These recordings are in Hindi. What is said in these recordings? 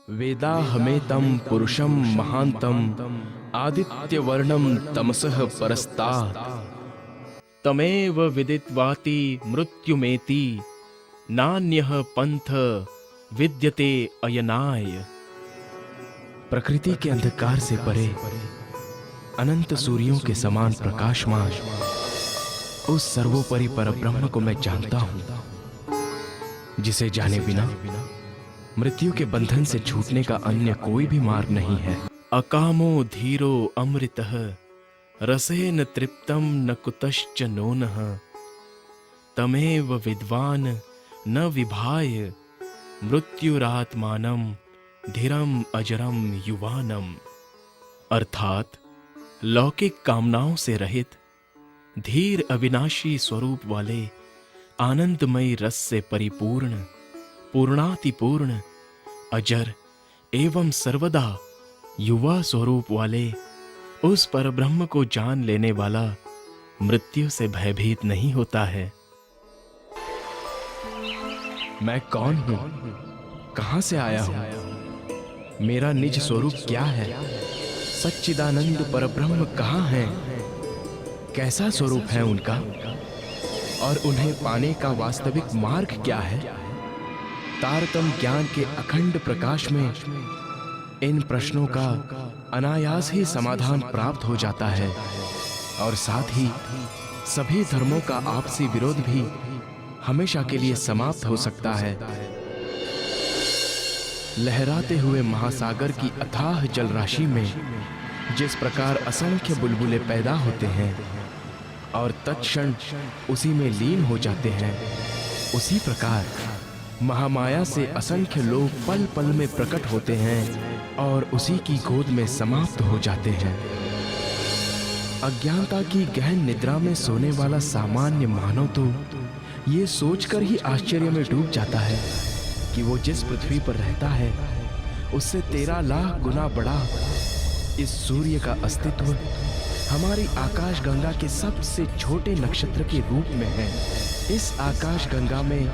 वेदाहमेतं पुरुषं महान्तम् आदित्यवर्णं तमसः परस्तात् तमेव विदित्वाति मृत्युमेति नान्यः पंथ विद्यते अयनाय। प्रकृति के अंधकार से परे अनंत सूर्यों के समान प्रकाशमान उस सर्वोपरि परब्रह्म को मैं जानता हूं, जिसे जाने बिना मृत्यु के बंधन से छूटने का अन्य कोई भी मार्ग नहीं है। अकामो धीरो अमृतः रसेन तृप्तं न कुतश्च नोनः तमेव विद्वान् न विभाय मृत्युरात्मानं धीरम अजरम युवानम। अर्थात लौकिक कामनाओं से रहित धीर अविनाशी स्वरूप वाले आनंदमय रस से परिपूर्ण पूर्णातिपूर्ण अजर एवं सर्वदा युवा स्वरूप वाले उस परब्रह्म को जान लेने वाला मृत्यु से भयभीत नहीं होता है। मैं कौन हूं, कहां से आया हूं, मेरा निज स्वरूप क्या है, सच्चिदानंद परब्रह्म कहां है, कैसा स्वरूप है उनका और उन्हें पाने का वास्तविक मार्ग क्या है। तारतम ज्ञान के अखंड प्रकाश में इन प्रश्नों का अनायास ही समाधान प्राप्त हो जाता है और साथ ही सभी धर्मों का आपसी विरोध भी हमेशा के लिए समाप्त हो सकता है। लहराते हुए महासागर की अथाह जल राशि में जिस प्रकार असंख्य बुलबुले पैदा होते हैं और तत्क्षण उसी में लीन हो जाते हैं, उसी प्रकार महामाया से असंख्य लोग पल पल में प्रकट होते हैं और उसी की गोद में समाप्त हो जाते हैं। अज्ञानता की गहन निद्रा में सोने वाला सामान्य मानव तो ये सोचकर ही आश्चर्य में डूब जाता है कि वो जिस पृथ्वी पर रहता है उससे 13 लाख गुना बड़ा इस सूर्य का अस्तित्व हमारी आकाश गंगा के सबसे छोटे नक्षत्र के रूप में है। इस आकाश गंगा में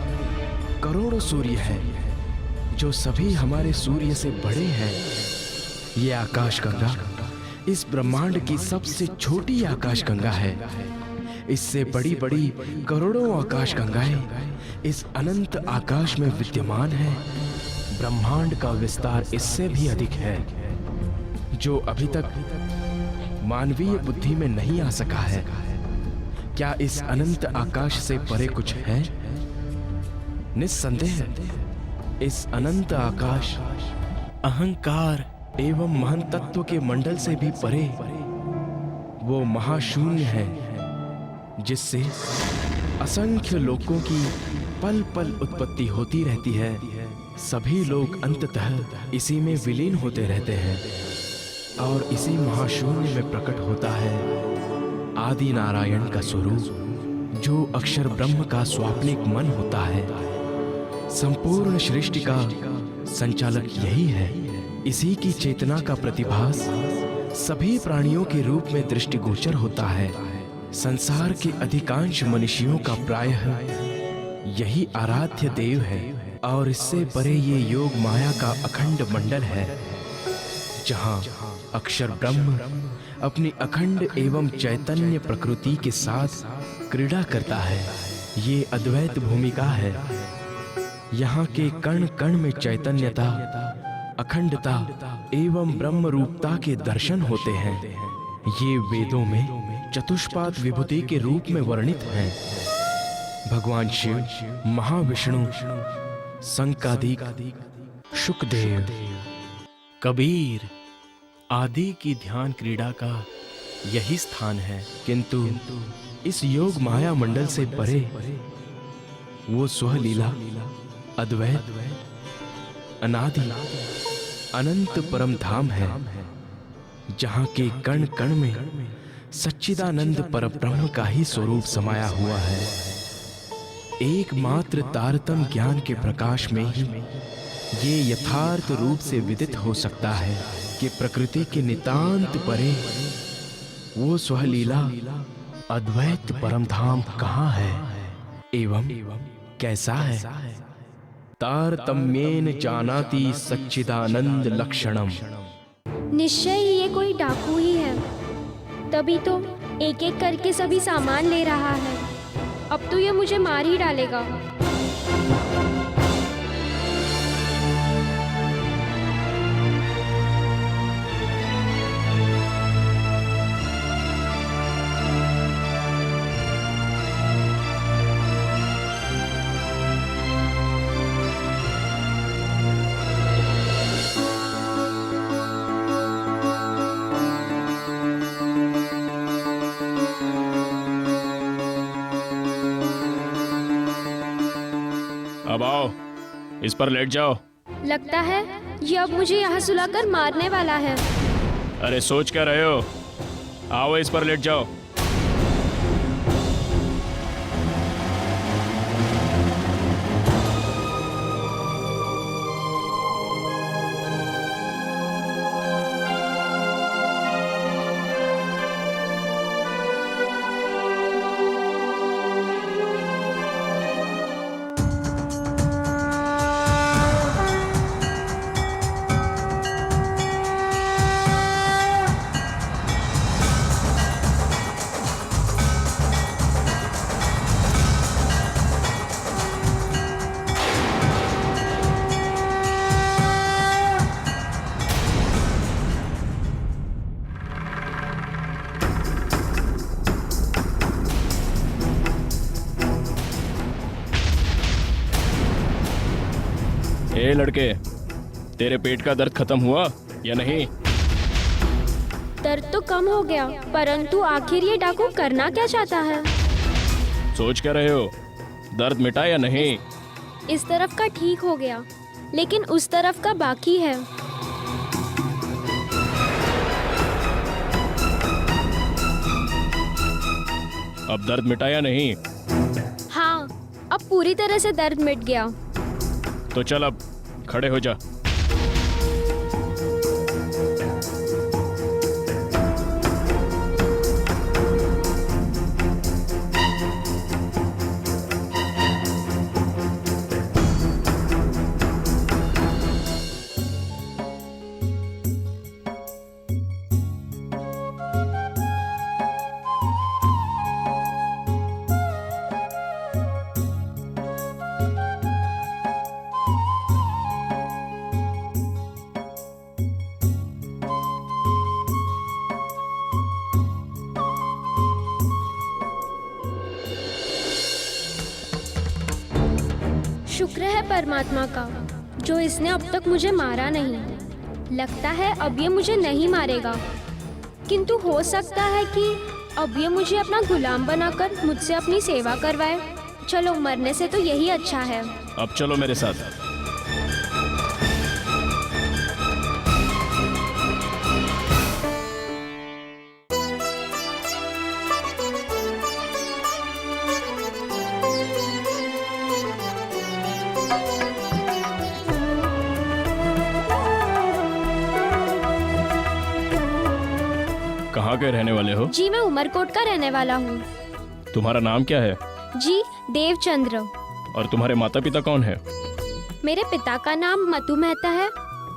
करोड़ों सूर्य हैं जो सभी हमारे सूर्य से बड़े हैं। ये आकाश गंगा इस ब्रह्मांड की सबसे छोटी आकाश गंगा है। इससे बड़ी बड़ी करोड़ों आकाश गंगाएं इस अनंत आकाश में विद्यमान है। ब्रह्मांड का विस्तार इससे भी अधिक है जो अभी तक मानवीय बुद्धि में नहीं आ सका है। क्या इस अनंत आकाश से परे कुछ है? निस्संदेह इस अनंत आकाश अहंकार एवं महान तत्व के मंडल से भी परे वो महाशून्य है जिससे असंख्य लोकों की पल पल उत्पत्ति होती रहती है। सभी लोग अंततः इसी में विलीन होते रहते हैं और इसी महाशून्य में प्रकट होता है आदि नारायण का स्वरूप जो अक्षर ब्रह्म का स्वाप्निक मन होता है। संपूर्ण सृष्टि का संचालक यही है। इसी की चेतना का प्रतिभास सभी प्राणियों के रूप में दृष्टिगोचर होता है। संसार के अधिकांश मनुष्यों का प्रायः यही आराध्य देव है और इससे परे ये योग माया का अखंड मंडल है जहां अक्षर ब्रह्म अपनी अखंड एवं चैतन्य प्रकृति के साथ क्रीड़ा करता है। ये अद्वैत भूमिका है। यहाँ के कण कण में चैतन्यता, अखंडता एवं ब्रह्म रूपता के दर्शन होते हैं। ये वेदों में चतुष्पाद विभूति के रूप में वर्णित हैं। भगवान शिव, महाविष्णु, संकादिक, शुकदेव, कबीर आदि की ध्यान क्रीड़ा का यही स्थान है। किंतु इस योग माया मंडल से परे वो स्वलीला अद्वैत अनादि अनंत परम धाम है जहां के कण कण में सच्चिदानंद परब्रह्म का ही स्वरूप समाया हुआ है। एकमात्र तारतम ज्ञान के प्रकाश में ही ये यथार्थ रूप से विदित हो सकता है कि प्रकृति के नितांत परे वो स्वलीला अद्वैत परम धाम कहाँ है एवं कैसा है। तारतम्येन जानाति सच्चिदानंद लक्षणम। निश्चय ही ये कोई डाकू ही है, तभी तो एक एक करके सभी सामान ले रहा है। अब तो ये मुझे मार ही डालेगा। अब आओ, इस पर लेट जाओ। लगता है ये अब मुझे यहाँ सुलाकर मारने वाला है। अरे सोच क्या रहे हो? आओ, इस पर लेट जाओ। ए लड़के, तेरे पेट का दर्द खत्म हुआ या नहीं? दर्द तो कम हो गया, परंतु आखिर ये डाकू करना क्या चाहता है? सोच क्या रहे हो? दर्द मिटा या नहीं? इस तरफ का ठीक हो गया, लेकिन उस तरफ का बाकी है। अब दर्द मिटा या नहीं? हाँ, अब पूरी तरह से दर्द मिट गया। तो चल, अब खड़े हो जा। शुक्र है परमात्मा का, जो इसने अब तक मुझे मारा नहीं। लगता है अब ये मुझे नहीं मारेगा, किंतु हो सकता है कि अब ये मुझे अपना गुलाम बनाकर मुझसे अपनी सेवा करवाए। चलो, मरने से तो यही अच्छा है। अब चलो मेरे साथ। कहाँ के रहने वाले हो? जी, मैं उमरकोट का रहने वाला हूँ। तुम्हारा नाम क्या है? जी, देवचंद्र। और तुम्हारे माता पिता कौन है? मेरे पिता का नाम मतु मेहता है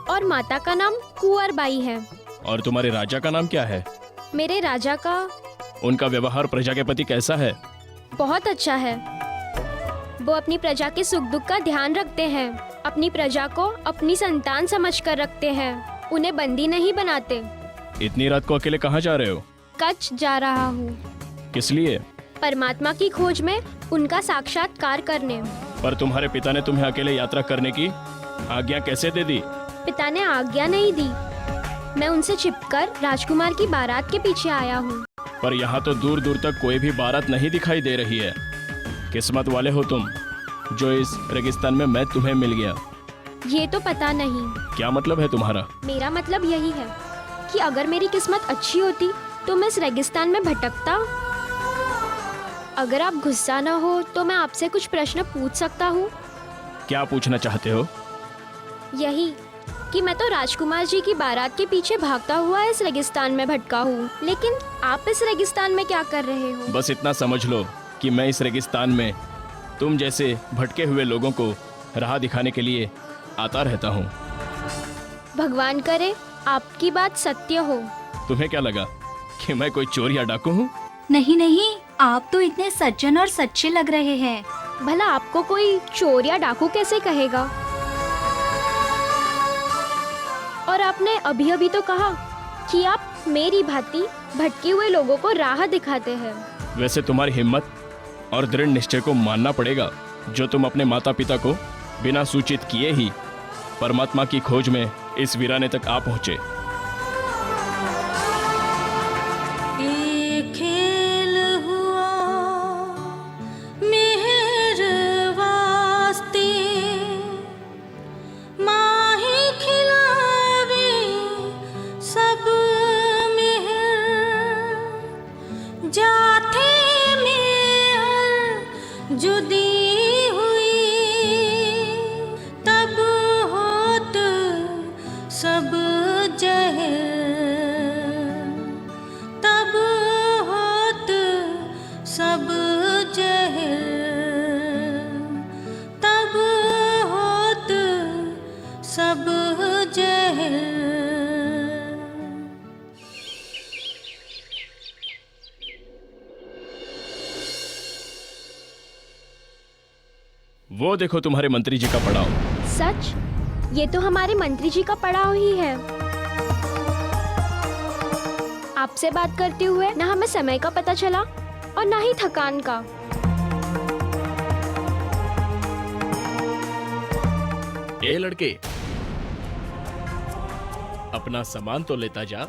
और माता का नाम कुंवरबाई है। और तुम्हारे राजा का नाम क्या है? मेरे राजा का उनका व्यवहार प्रजा के प्रति कैसा है? बहुत अच्छा है। वो अपनी प्रजा के सुख दुख का ध्यान रखते हैं, अपनी प्रजा को अपनी संतान समझकर रखते हैं, उन्हें बंदी नहीं बनाते। इतनी रात को अकेले कहाँ जा रहे हो? कच्छ जा रहा हूँ। किस लिए? परमात्मा की खोज में उनका साक्षात्कार करने। पर तुम्हारे पिता ने तुम्हें अकेले यात्रा करने की आज्ञा कैसे दे दी? पिता ने आज्ञा नहीं दी, मैं उनसे छिपकर राजकुमार की बारात के पीछे आया हूँ। पर यहाँ तो दूर दूर तक कोई भी बारात नहीं दिखाई दे रही है। किस्मत वाले हो तुम, जो इस रेगिस्तान में मैं तुम्हें मिल गया। ये तो पता नहीं। क्या मतलब है तुम्हारा? मेरा मतलब यही है कि अगर मेरी किस्मत अच्छी होती तो मैं इस रेगिस्तान में भटकता। अगर आप गुस्सा ना हो तो मैं आपसे कुछ प्रश्न पूछ सकता हूँ? क्या पूछना चाहते हो? यही कि मैं तो राजकुमार जी की बारात के पीछे भागता हुआ इस रेगिस्तान में भटका हूँ, लेकिन आप इस रेगिस्तान में क्या कर रहे हो? बस इतना समझ लो कि मैं इस रेगिस्तान में तुम जैसे भटके हुए लोगों को राह दिखाने के लिए आता रहता हूँ। भगवान करे आपकी बात सत्य हो। तुम्हें क्या लगा कि मैं कोई चोर या डाकू हूँ? नहीं नहीं, आप तो इतने सज्जन और सच्चे लग रहे हैं। भला आपको कोई चोर या डाकू कैसे कहेगा? और आपने अभी अभी तो कहा कि आप मेरी भांति भटके हुए लोगों को राह दिखाते हैं। वैसे तुम्हारी हिम्मत और दृढ़ निश्चय को मानना पड़ेगा, जो तुम अपने माता पिता को बिना सूचित किए ही परमात्मा की खोज में इस वीराने तक आ पहुँचे। वो देखो तुम्हारे मंत्री जी का पड़ाव। सच? ये तो हमारे मंत्री जी का पड़ाव ही है। आपसे बात करते हुए ना हमें समय का पता चला और ना ही थकान का। ए लड़के, अपना सामान तो लेता जा।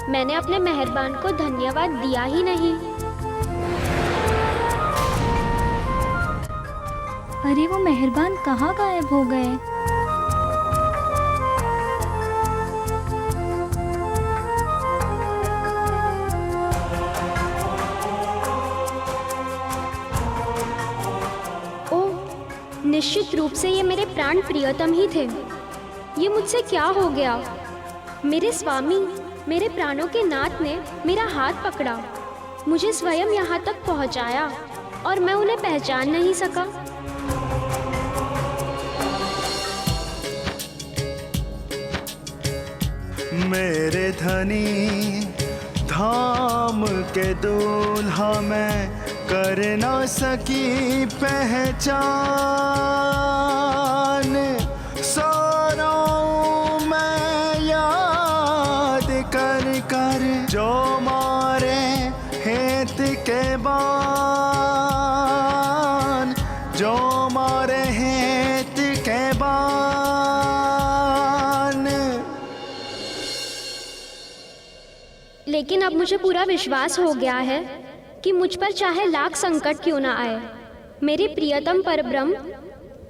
मैंने अपने मेहरबान को धन्यवाद दिया ही नहीं। अरे वो मेहरबान कहाँ गायब हो गए? ओह, निश्चित रूप से ये मेरे प्राण प्रियतम ही थे। ये मुझसे क्या हो गया? मेरे स्वामी, मेरे प्राणों के नाथ ने मेरा हाथ पकड़ा, मुझे स्वयं यहाँ तक पहुँचाया और मैं उन्हें पहचान नहीं सका। मेरे धनी धाम के दूल्हा मैं कर ना सकी पहचान, सोनों मैं याद कर कर जो मारे हेत के बान, जो मारे हेत के बान। लेकिन अब मुझे पूरा विश्वास हो गया है कि मुझ पर चाहे लाख संकट क्यों ना आए, मेरे प्रियतम परब्रह्म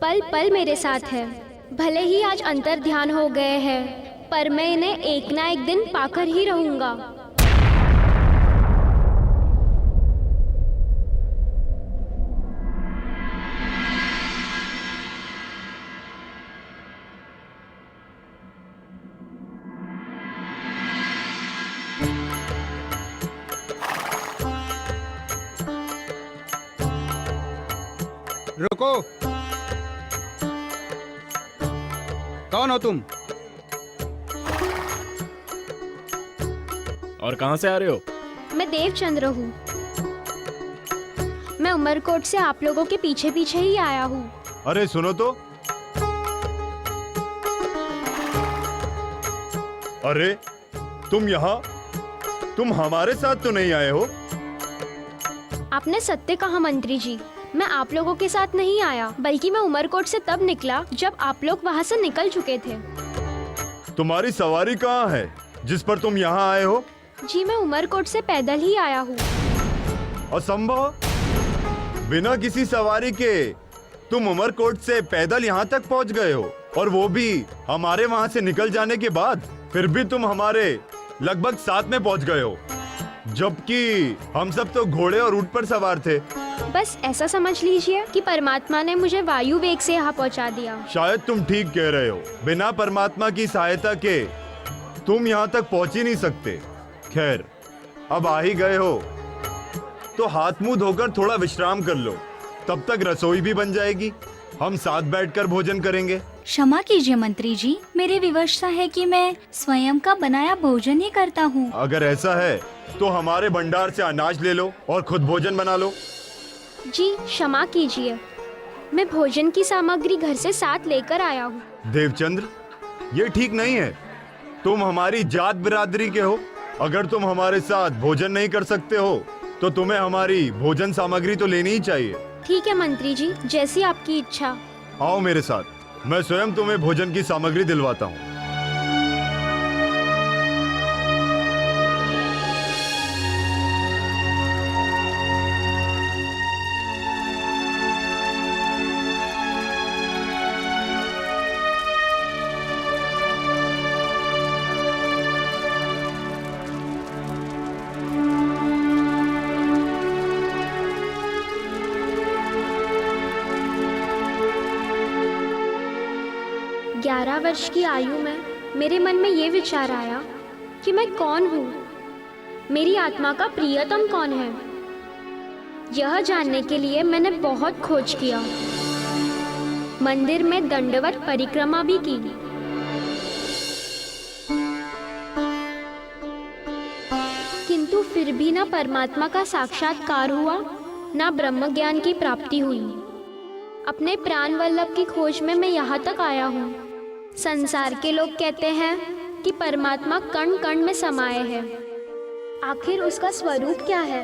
पल पल मेरे साथ है। भले ही आज अंतर ध्यान हो गए हैं, पर मैं इन्हें एक ना एक दिन पाकर ही रहूंगा। रुको, कौन हो तुम? और कहां से आ रहे हो? मैं देवचंद्र हूँ। मैं उमरकोट से आप लोगों के पीछे पीछे ही आया हूँ। अरे सुनो तो। अरे तुम यहाँ, तुम हमारे साथ तो नहीं आए हो? आपने सत्य कहा मंत्री जी, मैं आप लोगों के साथ नहीं आया, बल्कि मैं उमरकोट से तब निकला जब आप लोग वहाँ से निकल चुके थे। तुम्हारी सवारी कहाँ है जिस पर तुम यहाँ आए हो? जी मैं उमरकोट से पैदल ही आया हूँ। असंभव, बिना किसी सवारी के तुम उमरकोट से पैदल यहाँ तक पहुँच गए हो, और वो भी हमारे वहाँ से निकल जाने के बाद। फिर भी तुम हमारे लगभग साथ में पहुँच गए हो, जबकि हम सब तो घोड़े और ऊंट पर सवार थे। बस ऐसा समझ लीजिए कि परमात्मा ने मुझे वायु वेग से यहाँ पहुँचा दिया। शायद तुम ठीक कह रहे हो, बिना परमात्मा की सहायता के तुम यहाँ तक पहुँच ही नहीं सकते। खैर, अब आ ही गए हो तो हाथ मुंह धोकर थोड़ा विश्राम कर लो, तब तक रसोई भी बन जाएगी, हम साथ बैठकर भोजन करेंगे। क्षमा कीजिए मंत्री जी, मेरी विवशता है कि मैं स्वयं का बनाया भोजन ही करता हूँ। अगर ऐसा है तो हमारे भंडार से अनाज ले लो और खुद भोजन बना लो। जी क्षमा कीजिए, मैं भोजन की सामग्री घर से साथ लेकर आया हूँ। देवचंद्र, ये ठीक नहीं है। तुम हमारी जात बिरादरी के हो, अगर तुम हमारे साथ भोजन नहीं कर सकते हो तो तुम्हें हमारी भोजन सामग्री तो लेनी ही चाहिए। ठीक है मंत्री जी, जैसी आपकी इच्छा। आओ मेरे साथ, मैं स्वयं तुम्हें भोजन की सामग्री दिलवाता हूँ। ग्यारह वर्ष की आयु में मेरे मन में ये विचार आया कि मैं कौन हूँ, मेरी आत्मा का प्रियतम कौन है। यह जानने के लिए मैंने बहुत खोज किया, मंदिर में दंडवत परिक्रमा भी की, किंतु फिर भी ना परमात्मा का साक्षात्कार हुआ, ना ब्रह्म ज्ञान की प्राप्ति हुई। अपने प्राण वल्लभ की खोज में मैं यहाँ तक आया हूँ। संसार के लोग कहते हैं कि परमात्मा कण कण में समाये है। आखिर उसका स्वरूप क्या है?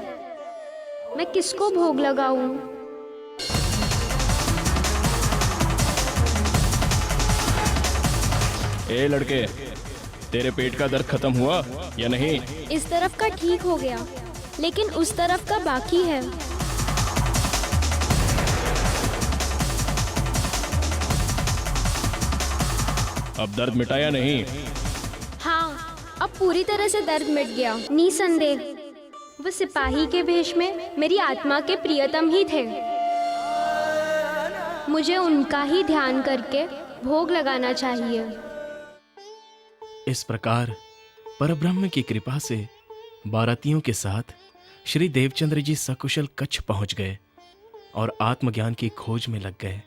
मैं किसको भोग लगाऊं? ए लड़के, तेरे पेट का दर्द खत्म हुआ या नहीं? इस तरफ का ठीक हो गया, लेकिन उस तरफ का बाकी है। अब दर्द मिटा या नहीं? हाँ, अब पूरी तरह से दर्द मिट गया। निसंदेह वो सिपाही के वेश में मेरी आत्मा के प्रियतम ही थे। मुझे उनका ही ध्यान करके भोग लगाना चाहिए। इस प्रकार परब्रह्म की कृपा से बारातियों के साथ श्री देवचंद्र जी सकुशल कच्छ पहुंच गए और आत्मज्ञान की खोज में लग गए।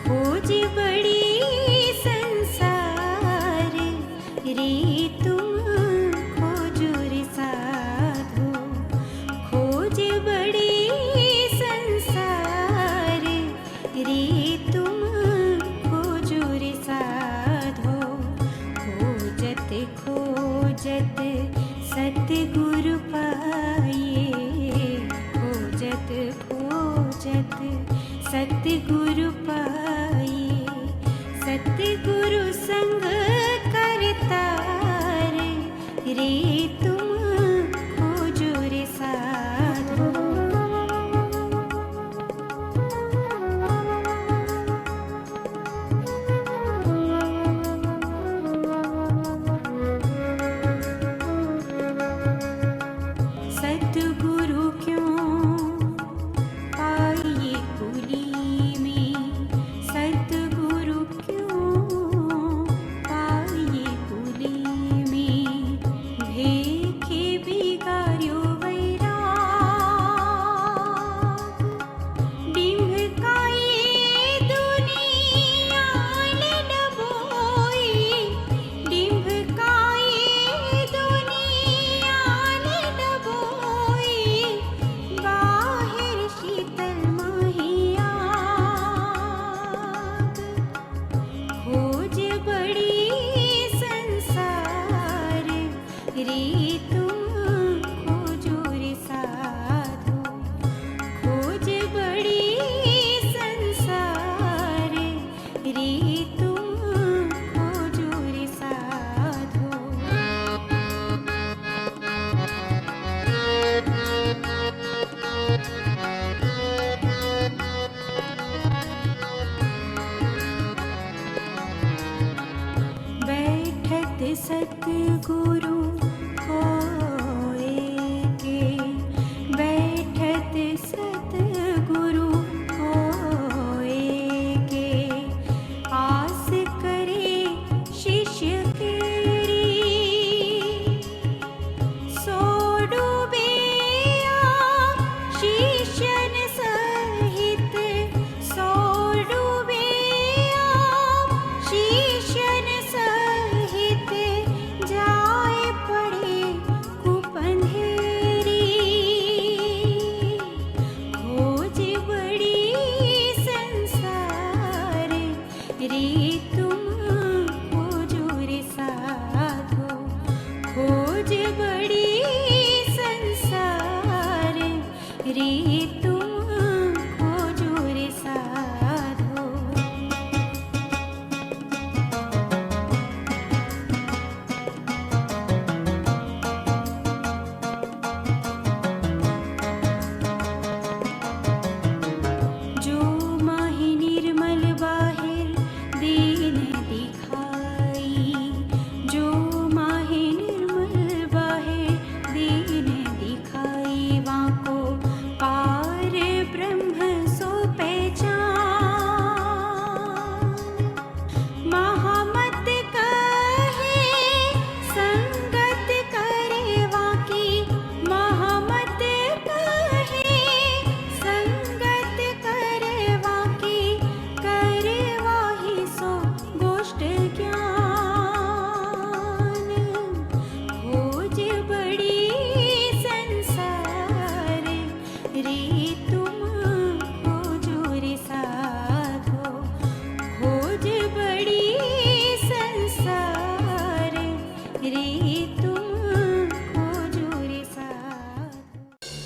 खोज बड़ी संसार रे तुम खोजो रे साधो, खोज बड़ी संसार रे तुम खोजो रे साधो। खोजत खोजत सतगुरु पाए, खोजत खोजत सतगुरु पाए, सतगुरु संग करतार रे तुम खोजो रे साधो। सतगुरु क्यों पाइए कुली में, सतगुरु क्यों पाइए कुली में, भेखे बिगाड़ो वैराग, डिम्भकाए दुनिया ने डबोई, डिम्भकाए दुनिया ने डबोई, बाहर शीतल महिया। खोज बड़ी संसार रे तुम खोजो रे साधो, खोज बड़ी संसार रे तुम खोजो रे साधो।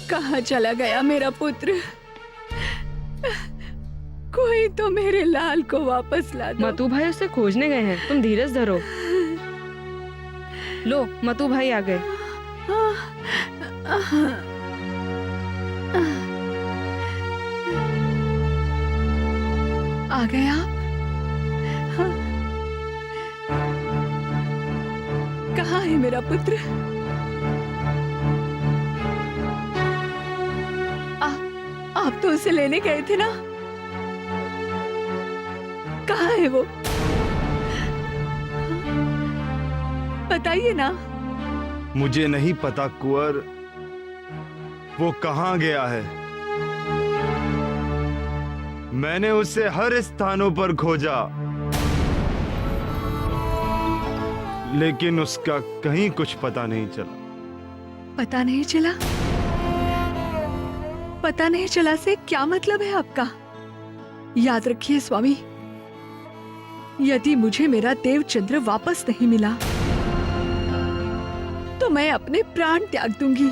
कहाँ चला गया मेरा पुत्र? कोई तो मेरे लाल को वापस ला दो। मतू भाई उसे खोजने गए हैं, तुम धीरज धरो। लो, मतू भाई आ गए। आ गए आप? हाँ। कहाँ है मेरा पुत्र? आप तो उसे लेने गए थे ना? कहाँ है वो? बताइए ना। मुझे नहीं पता कुंवर, वो कहाँ गया है। मैंने उसे हर स्थानों पर खोजा, लेकिन उसका कहीं कुछ पता नहीं चला। पता नहीं चला? पता नहीं चला से क्या मतलब है आपका? याद रखिए स्वामी, यदि मुझे मेरा देवचंद्र वापस नहीं मिला तो मैं अपने प्राण त्याग दूंगी।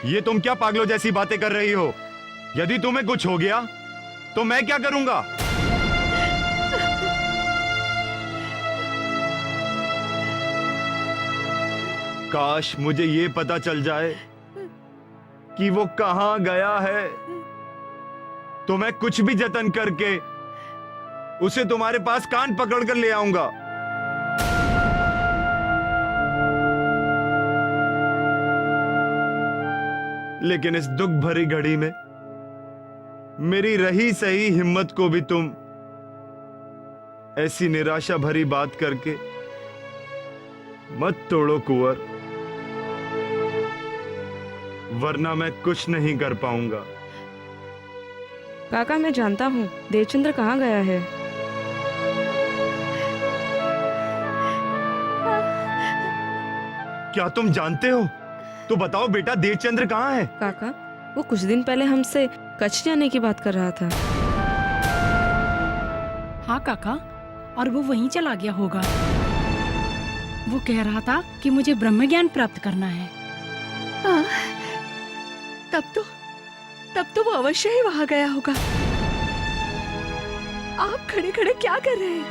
ये तुम क्या पागलों जैसी बातें कर रही हो? यदि तुम्हें कुछ हो गया तो मैं क्या करूंगा? काश मुझे ये पता चल जाए कि वो कहां गया है, तो मैं कुछ भी जतन करके उसे तुम्हारे पास कान पकड़कर ले आऊंगा। लेकिन इस दुख भरी घड़ी में मेरी रही सही हिम्मत को भी तुम ऐसी निराशा भरी बात करके मत तोड़ो कुंवर, वरना मैं कुछ नहीं कर पाऊंगा। काका, मैं जानता हूँ देवचंद्र कहाँ गया है। क्या तुम जानते हो? तो बताओ बेटा, देवचंद्र कहाँ है? काका, वो कुछ दिन पहले हमसे कच्छ जाने की बात कर रहा था। हाँ काका, और वो वहीं चला गया होगा। वो कह रहा था कि मुझे ब्रह्म ज्ञान प्राप्त करना है। तब तो वो अवश्य ही वहां गया होगा। आप खड़े खड़े क्या कर रहे हैं?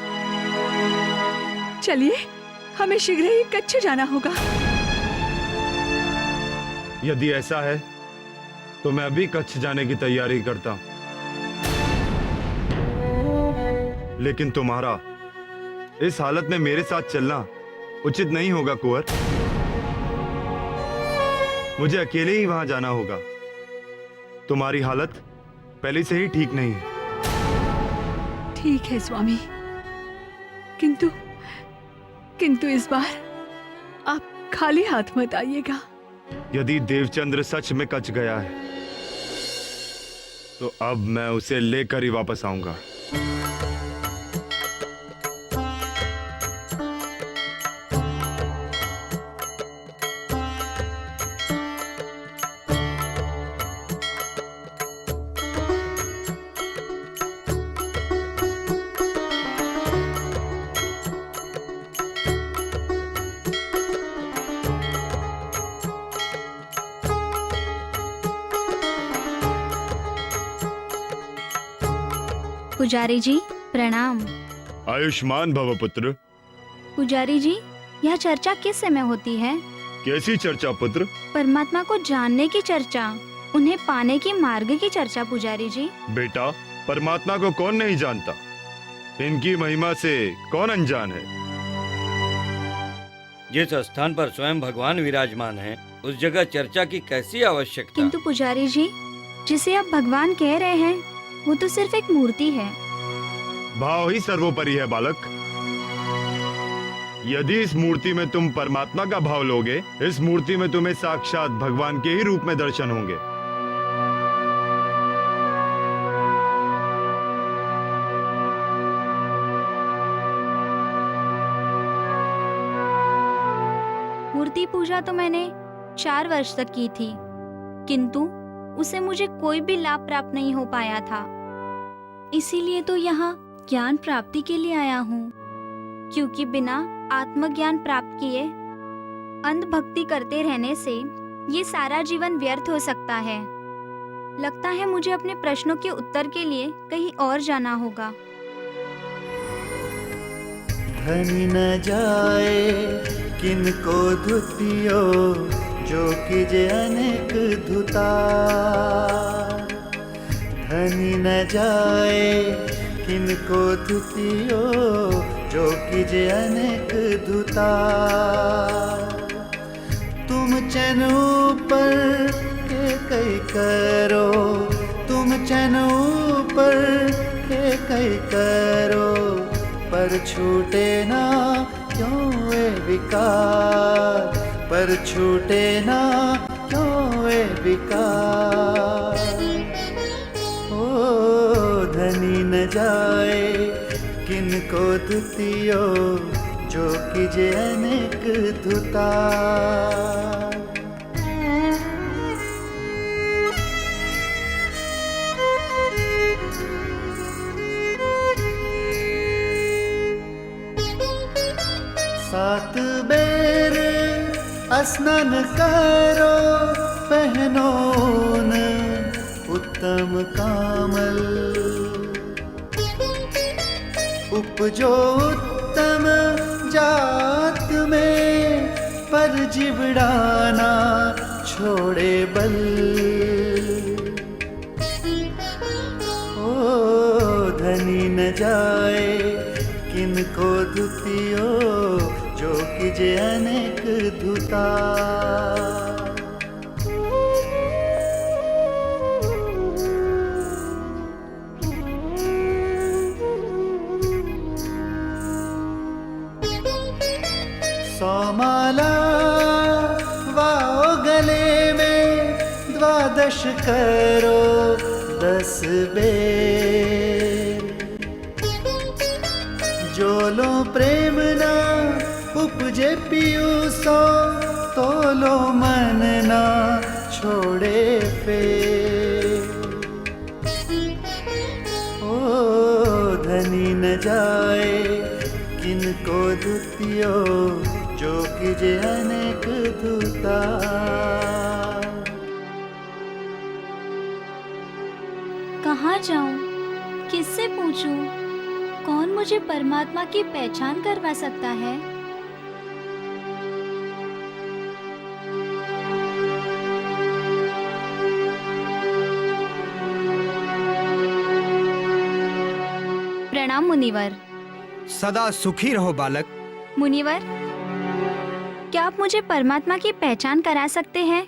चलिए, हमें शीघ्र ही कच्छ जाना होगा। यदि ऐसा है तो मैं अभी कच्छ जाने की तैयारी करता हूं। लेकिन तुम्हारा इस हालत में मेरे साथ चलना उचित नहीं होगा कुंवर। मुझे अकेले ही वहां जाना होगा। तुम्हारी हालत पहले से ही ठीक नहीं है। ठीक है स्वामी, किंतु इस बार आप खाली हाथ मत आइएगा। यदि देवचंद्र सच में कच्छ गया है तो अब मैं उसे लेकर ही वापस आऊंगा। पुजारी जी प्रणाम। आयुष्मान भव पुत्र। पुजारी जी, यह चर्चा किस समय होती है? कैसी चर्चा पुत्र? परमात्मा को जानने की चर्चा, उन्हें पाने की मार्ग की चर्चा पुजारी जी। बेटा, परमात्मा को कौन नहीं जानता? इनकी महिमा से कौन अनजान है? जिस स्थान पर स्वयं भगवान विराजमान हैं, उस जगह चर्चा की कैसी आवश्यकता? किंतु पुजारी जी, जिसे आप भगवान कह रहे हैं वो तो सिर्फ एक मूर्ति है। भाव ही सर्वोपरि है बालक। यदि इस मूर्ति में तुम परमात्मा का भाव लोगे, इस मूर्ति में तुम्हें साक्षात भगवान के ही रूप में दर्शन होंगे। मूर्ति पूजा तो मैंने 4 वर्ष तक की थी, किंतु उसे मुझे कोई भी लाभ प्राप्त नहीं हो पाया था। इसीलिए तो यहाँ ज्ञान प्राप्ति के लिए आया हूँ, क्योंकि बिना आत्मज्ञान प्राप्त किए अंधभक्ति करते रहने से ये सारा जीवन व्यर्थ हो सकता है। लगता है मुझे अपने प्रश्नों के उत्तर के लिए कहीं और जाना होगा। धनी न जाए किनको धुतियो जो कीजे अनेक धुता। धनी न जाए किनको धुतियो जो कीजे अनेक धुता। तुम चैन ऊपर के कई करो, तुम चैन ऊपर के कई करो, पर छूटे ना क्यों ए विकार, पर छूटे ना क्यों ए विकार। ओ धनी न जाए किनको धुतियो जो कीजे अनेक धुता। सात बेर स्नान करो, पहनो न उत्तम कामल। उपजो उत्तम जात में, पर जिबड़ाना छोड़े बल। ओ धनी न जाए किनको धुतियो जो कीजे अनेक धुता। सोमाला वाओ गले में, द्वादश करो 10 बेर। जो लो प्रेम ना उपजे पीयूसो, तो लो मन ना छोड़े फेर। ओ धनी न जाए किनको धुतियो जो कीजे अनेक धुता। कहाँ जाऊं? किससे पूछूं? कौन मुझे परमात्मा की पहचान करवा सकता है? प्रणाम मुनिवर। सदा सुखी रहो बालक। मुनिवर, क्या आप मुझे परमात्मा की पहचान करा सकते हैं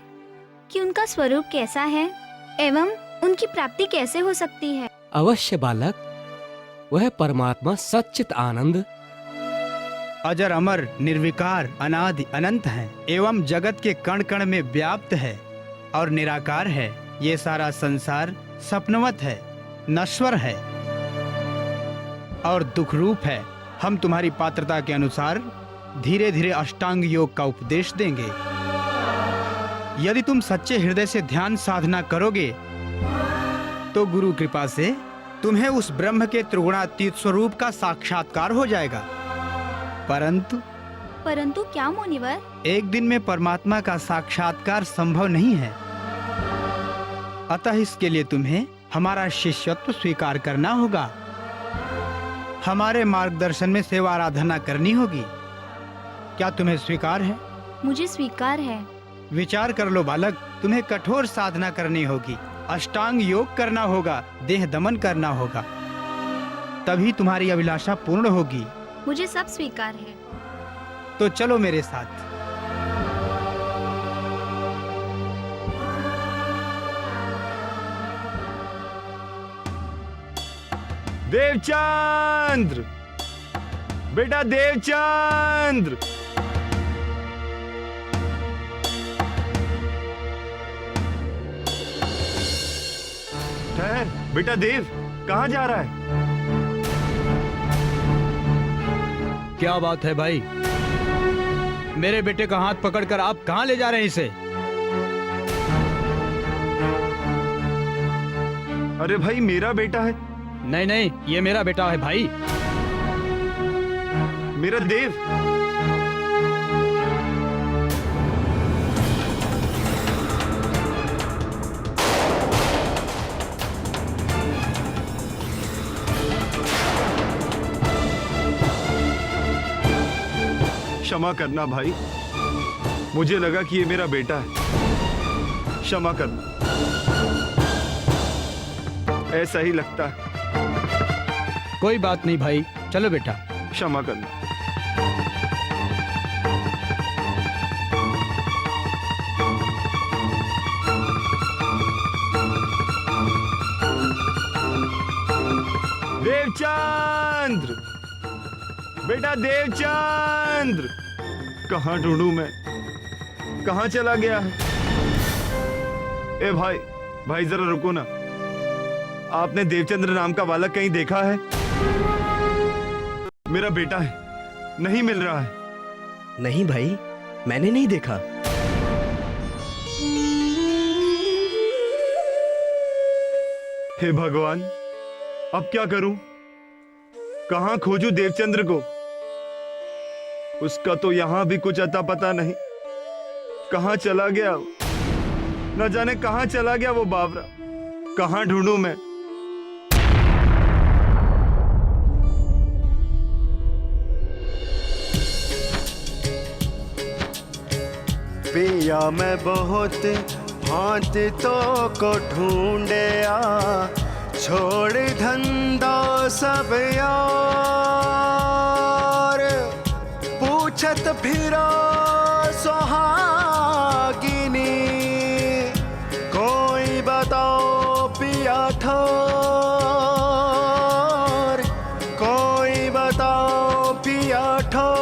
कि उनका स्वरूप कैसा है एवं उनकी प्राप्ति कैसे हो सकती है? अवश्य बालक, वह परमात्मा सच्चित आनंद, अजर अमर निर्विकार अनादि अनंत है एवं जगत के कण कण में व्याप्त है और निराकार है। ये सारा संसार सपनवत है, नश्वर है और दुख रूप है। हम तुम्हारी पात्रता के अनुसार धीरे धीरे अष्टांग योग का उपदेश देंगे। यदि तुम सच्चे हृदय से ध्यान साधना करोगे तो गुरु कृपा से तुम्हें उस ब्रह्म के त्रिगुणातीत स्वरूप का साक्षात्कार हो जाएगा। परंतु क्या मुनिवर? एक दिन में परमात्मा का साक्षात्कार संभव नहीं है। अतः इसके लिए तुम्हें हमारा शिष्यत्व स्वीकार करना होगा। हमारे मार्गदर्शन में सेवा आराधना करनी होगी। क्या तुम्हें स्वीकार है? मुझे स्वीकार है। विचार कर लो बालक, तुम्हें कठोर साधना करनी होगी, अष्टांग योग करना होगा, देह दमन करना होगा, तभी तुम्हारी अभिलाषा पूर्ण होगी। मुझे सब स्वीकार है। तो चलो मेरे साथ। देवचंद्र, बेटा देवचंद्र। ठहर बेटा देव, कहाँ जा रहा है? क्या बात है भाई? मेरे बेटे का हाथ पकड़कर आप कहाँ ले जा रहे हैं इसे? अरे भाई, मेरा बेटा है। नहीं नहीं, ये मेरा बेटा है भाई। मेरा देव। क्षमा करना भाई, मुझे लगा कि ये मेरा बेटा है। क्षमा करना, ऐसा ही लगता है। कोई बात नहीं भाई, चलो बेटा। क्षमा करना। देवचंद्र, बेटा देवचंद्र, कहाँ ढूंढूं मैं, कहाँ चला गया है? ए भाई, भाई जरा रुको ना, आपने देवचंद्र नाम का बालक कहीं देखा है? मेरा बेटा है, नहीं मिल रहा है। नहीं भाई, मैंने नहीं देखा। हे भगवान, अब क्या करूं? कहां खोजूं देवचंद्र को? उसका तो यहां भी कुछ अता पता नहीं। कहां चला गया? न जाने कहां चला गया वो बावरा। कहां ढूंढूं मैं? पिया मैं बहुत भांति तो को ढूंढया, छोड़ धंधा सब यार, पूछत फिरा सुहागिनी, कोई बताओ पिया ठोर, कोई बताओ पिया ठोर।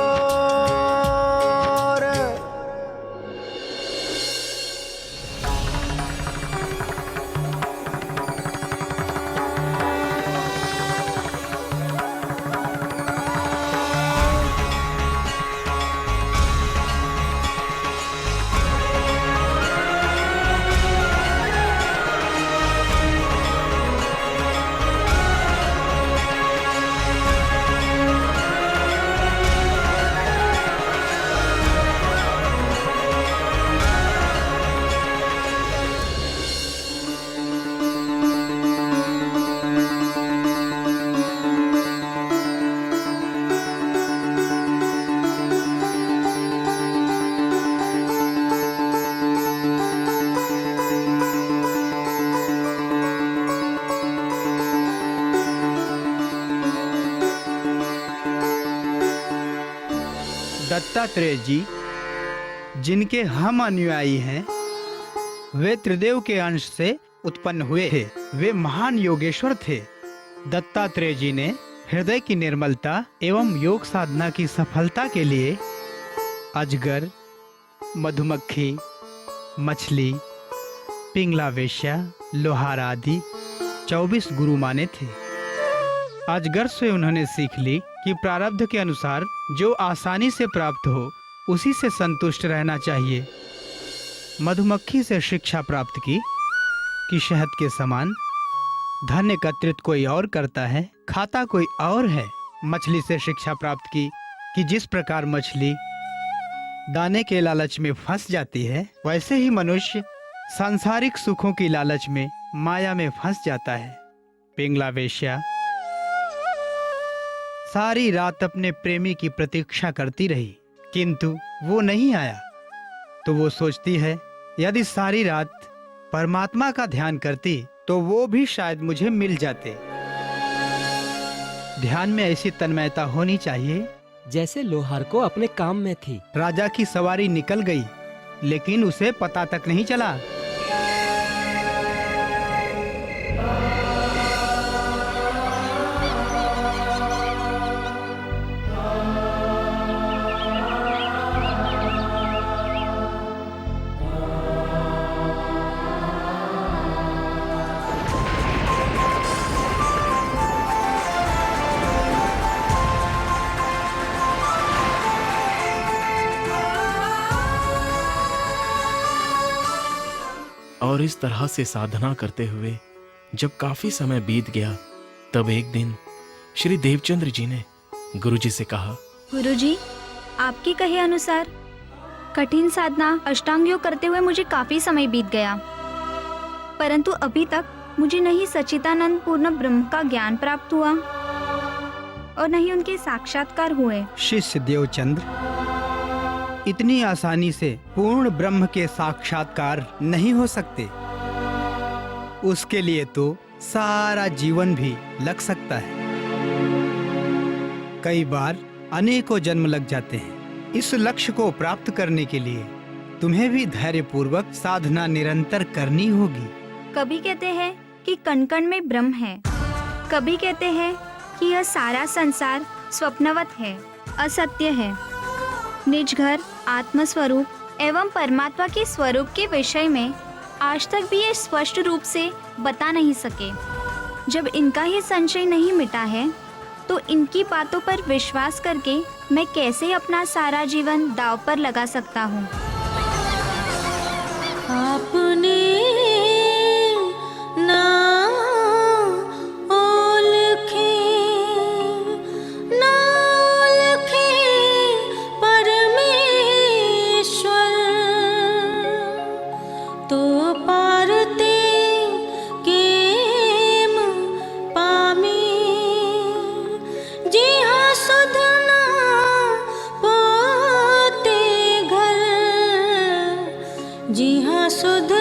दत्तात्रेय जी, जिनके हम अनुयायी हैं, वे त्रिदेव के अंश से उत्पन्न हुए थे। वे महान योगेश्वर थे। दत्तात्रेय जी ने हृदय की निर्मलता एवं योग साधना की सफलता के लिए अजगर, मधुमक्खी, मछली, पिंगला वेश्या, लोहार आदि 24 गुरु माने थे। अजगर से उन्होंने सीख ली कि प्रारब्ध के अनुसार जो आसानी से प्राप्त हो उसी से संतुष्ट रहना चाहिए। मधुमक्खी से शिक्षा प्राप्त की कि शहद के समान धन एकत्रित कोई और करता है, खाता कोई और है। मछली से शिक्षा प्राप्त की कि जिस प्रकार मछली दाने के लालच में फंस जाती है, वैसे ही मनुष्य सांसारिक सुखों की लालच में माया में फंस जाता है। पिंगला वेश्या सारी रात अपने प्रेमी की प्रतीक्षा करती रही, किंतु वो नहीं आया। तो वो सोचती है, यदि सारी रात परमात्मा का ध्यान करती तो वो भी शायद मुझे मिल जाते। ध्यान में ऐसी तन्मयता होनी चाहिए जैसे लोहार को अपने काम में थी। राजा की सवारी निकल गई, लेकिन उसे पता तक नहीं चला। और इस तरह से साधना करते हुए जब काफी समय बीत गया, तब एक दिन श्री देवचंद्र जी ने गुरुजी से कहा, गुरुजी, आपके कहे अनुसार कठिन साधना अष्टांग योग करते हुए मुझे काफी समय बीत गया, परंतु अभी तक मुझे न ही सच्चिदानंद पूर्ण ब्रह्म का ज्ञान प्राप्त हुआ और न ही उनके साक्षात्कार हुए। शिष्य देवचंद्र, इतनी आसानी से पूर्ण ब्रह्म के साक्षात्कार नहीं हो सकते। उसके लिए तो सारा जीवन भी लग सकता है। कई बार अनेकों जन्म लग जाते हैं। इस लक्ष्य को प्राप्त करने के लिए तुम्हें भी धैर्यपूर्वक साधना निरंतर करनी होगी। कभी कहते हैं कि कण कण में ब्रह्म है, कभी कहते हैं कि यह सारा संसार स्वप्नवत है, असत्य है। निज घर, आत्मस्वरूप एवं परमात्मा के स्वरूप के विषय में आज तक भी ये स्पष्ट रूप से बता नहीं सके। जब इनका ही संशय नहीं मिटा है तो इनकी बातों पर विश्वास करके मैं कैसे अपना सारा जीवन दांव पर लगा सकता हूँ। आपने ना ओलखे परमेश्वर तो पारते केम पामी जी हाँ सुधना पोते घर जी हाँ सुध